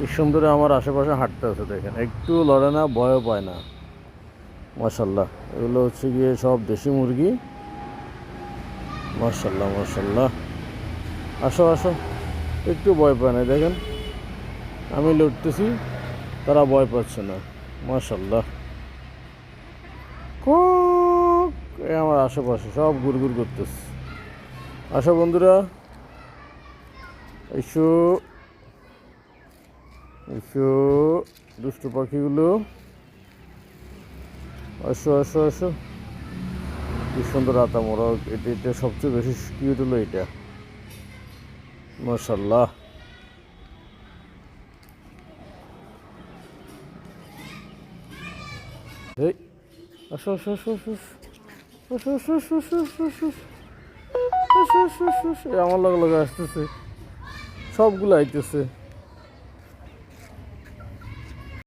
কি সুন্দর আমার আশেপাশে হাঁটতে আছে দেখেন, একটু লড়ে না, ভয়ও পায় না। মাশাল্লাহ, এগুলো হচ্ছে গিয়ে সব দেশি মুরগি। মাশাল্লাহ মাশাল্লাহ, আসো আসো, একটু ভয় পায় না দেখেন, আমি লড়তেছি, তারা ভয় পাচ্ছে না। মাশাল্লাহ, খুব আমার আশেপাশে সব ঘুরঘুর করতেছে। আসো বন্ধুরা, এসো এসো, দুষ্টু পাখিগুলো, আসো আসো আসো। কি সুন্দর আতা মোরা, এটা সবচেয়ে বেশি কিউট হলো এটা। মাশাল্লাহ, এই আসো আসো আসো আসো আসো আসো আসো আসো আসো আসো আসো আসো আসো আসো, আমার লগে লগে আসতেছে, সবগুলো আইতেছে।